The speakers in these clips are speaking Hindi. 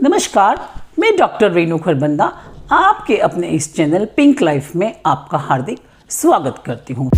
नमस्कार, मैं डॉक्टर रेणु खरबंदा आपके अपने इस चैनल पिंक लाइफ में आपका हार्दिक स्वागत करती हूँ।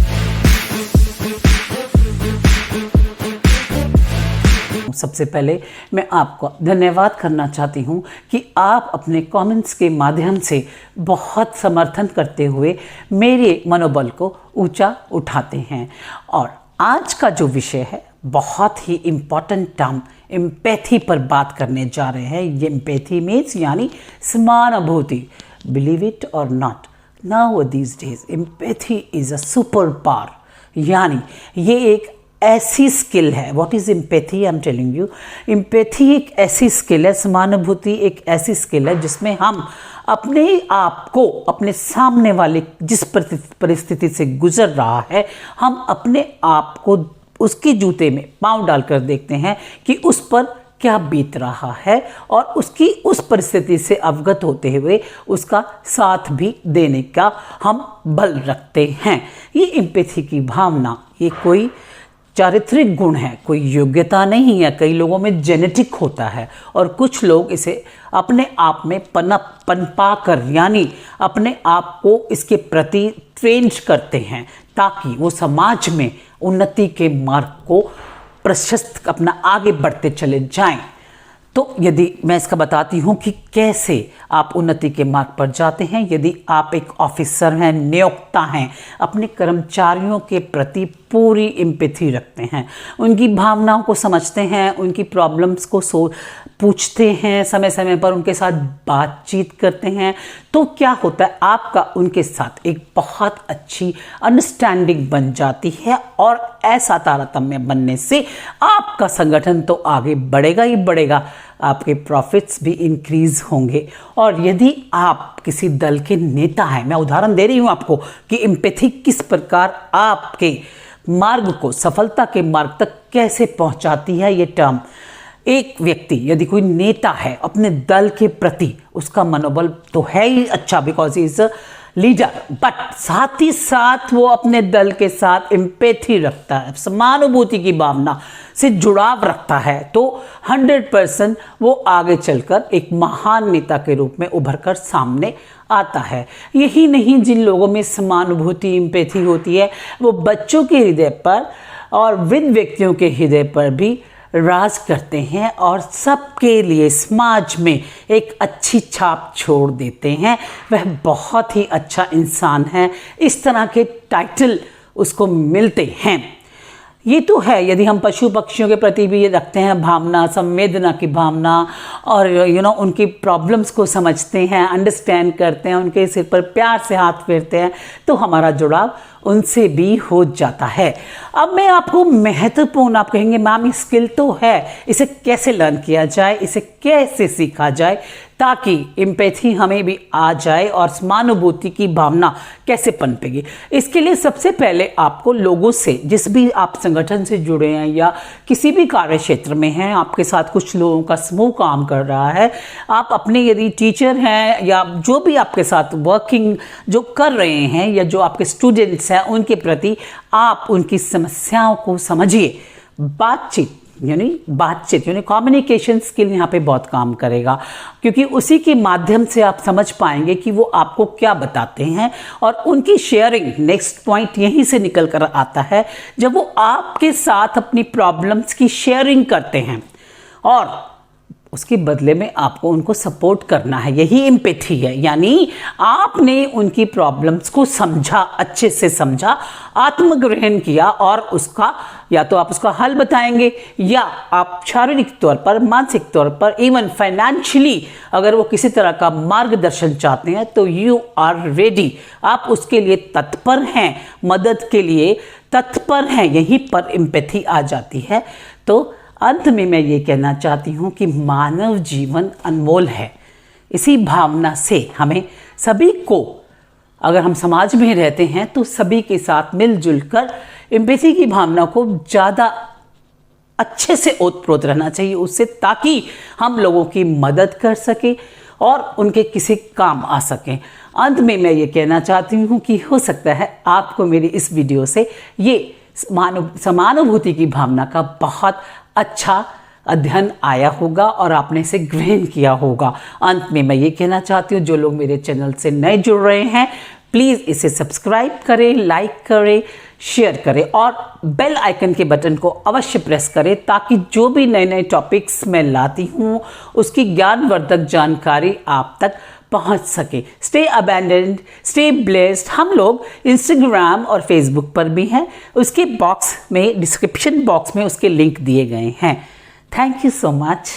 सबसे पहले मैं आपको धन्यवाद करना चाहती हूँ कि आप अपने कमेंट्स के माध्यम से बहुत समर्थन करते हुए मेरे मनोबल को ऊंचा उठाते हैं। और आज का जो विषय है बहुत ही इम्पॉर्टेंट टर्म एम्पैथी पर बात करने जा रहे हैं। ये एम्पैथी मीन्स यानी समानुभूति। बिलीव इट और not, now these days empathy is a super power, यानी ये एक ऐसी स्किल है। What is empathy? I am telling you, empathy एक ऐसी स्किल है, समानुभूति एक ऐसी स्किल है जिसमें हम अपने आप को, अपने सामने वाले जिस परिस्थिति से गुजर रहा है, हम अपने आप को उसके जूते में पांव डालकर देखते हैं कि उस पर क्या बीत रहा है और उसकी उस परिस्थिति से अवगत होते हुए उसका साथ भी देने का हम बल रखते हैं। ये एम्पैथी की भावना ये कोई चारित्रिक गुण है, कोई योग्यता नहीं है। कई लोगों में जेनेटिक होता है और कुछ लोग इसे अपने आप में पनपा कर यानी अपने आप को इसके प्रति ट्रेन करते हैं ताकि वो समाज में उन्नति के मार्ग को प्रशस्त अपना आगे बढ़ते चले जाएं। तो यदि मैं इसका बताती हूँ कि कैसे आप उन्नति के मार्ग पर जाते हैं। यदि आप एक ऑफिसर हैं, नियोक्ता हैं, अपने कर्मचारियों के प्रति पूरी एम्पैथी रखते हैं, उनकी भावनाओं को समझते हैं, उनकी प्रॉब्लम्स को पूछते हैं, समय समय पर उनके साथ बातचीत करते हैं, तो क्या होता है, आपका उनके साथ एक बहुत अच्छी अंडरस्टैंडिंग बन जाती है। और ऐसा तारतम्य बनने से आपका संगठन तो आगे बढ़ेगा ही बढ़ेगा, आपके प्रॉफिट्स भी इंक्रीज होंगे। और यदि आप किसी दल के नेता हैं, मैं उदाहरण दे रही हूं आपको कि एम्पैथी किस प्रकार आपके मार्ग को, सफलता के मार्ग तक कैसे पहुंचाती है। ये टर्म, एक व्यक्ति यदि कोई नेता है अपने दल के प्रति, उसका मनोबल तो है ही अच्छा because he is a leader, but साथ ही साथ वो अपने दल के साथ एम्पैथी रखता है, समानुभूति की भावना से जुड़ाव रखता है, तो 100% वो आगे चलकर एक महान नेता के रूप में उभर कर सामने आता है। यही नहीं, जिन लोगों में समानुभूति एम्पैथी होती है वो बच्चों के हृदय पर और वृद्ध व्यक्तियों के हृदय पर भी राज करते हैं और सबके लिए समाज में एक अच्छी छाप छोड़ देते हैं। वह बहुत ही अच्छा इंसान है, इस तरह के टाइटल उसको मिलते हैं। ये तो है यदि हम पशु पक्षियों के प्रति भी ये रखते हैं भावना, संवेदना की भावना, और उनकी प्रॉब्लम्स को समझते हैं, अंडरस्टैंड करते हैं, उनके सिर पर प्यार से हाथ फेरते हैं, तो हमारा जुड़ाव उनसे भी हो जाता है। अब मैं आपको महत्वपूर्ण, आप कहेंगे मैम ये स्किल तो है, इसे कैसे लर्न किया जाए, इसे कैसे सीखा जाए ताकि एम्पैथी हमें भी आ जाए और समानुभूति की भावना कैसे पनपेगी। इसके लिए सबसे पहले आपको लोगों से, जिस भी आप संगठन से जुड़े हैं या किसी भी कार्य क्षेत्र में हैं, आपके साथ कुछ लोगों का समूह काम कर रहा है, आप अपने यदि टीचर हैं या जो भी आपके साथ वर्किंग जो कर रहे हैं या जो आपके स्टूडेंट्स हैं, उनके प्रति आप उनकी समस्याओं को समझिए। बातचीत यानी कम्युनिकेशन स्किल यहाँ पे बहुत काम करेगा, क्योंकि उसी के माध्यम से आप समझ पाएंगे कि वो आपको क्या बताते हैं। और उनकी शेयरिंग, नेक्स्ट पॉइंट यहीं से निकल कर आता है, जब वो आपके साथ अपनी प्रॉब्लम्स की शेयरिंग करते हैं और उसके बदले में आपको उनको सपोर्ट करना है, यही एम्पैथी है। यानी आपने उनकी प्रॉब्लम्स को समझा, अच्छे से समझा, आत्मग्रहण किया और उसका या तो आप उसका हल बताएंगे या आप शारीरिक तौर पर, मानसिक तौर पर, इवन फाइनेंशियली अगर वो किसी तरह का मार्गदर्शन चाहते हैं तो यू आर रेडी, आप उसके लिए तत्पर हैं, मदद के लिए तत्पर हैं। यहीं पर एम्पैथी आ जाती है। तो अंत में मैं ये कहना चाहती हूँ कि मानव जीवन अनमोल है। इसी भावना से हमें सभी को, अगर हम समाज में रहते हैं तो सभी के साथ मिलजुल कर एम्पैथी की भावना को ज़्यादा अच्छे से ओतप्रोत रहना चाहिए उससे, ताकि हम लोगों की मदद कर सके और उनके किसी काम आ सकें। अंत में मैं ये कहना चाहती हूँ कि हो सकता है आपको मेरी इस वीडियो से ये समानुभूति की भावना का बहुत अच्छा अध्ययन आया होगा और आपने इसे ग्रहण किया होगा। अंत में मैं ये कहना चाहती हूँ, जो लोग मेरे चैनल से नए जुड़ रहे हैं प्लीज़ इसे सब्सक्राइब करें, लाइक करें, शेयर करें और बेल आइकन के बटन को अवश्य प्रेस करें ताकि जो भी नए नए टॉपिक्स मैं लाती हूँ उसकी ज्ञानवर्धक जानकारी आप तक पहुँच सके। Stay abandoned, stay blessed. हम लोग इंस्टाग्राम और फेसबुक पर भी हैं, उसके बॉक्स में डिस्क्रिप्शन बॉक्स में उसके लिंक दिए गए हैं। Thank you so much.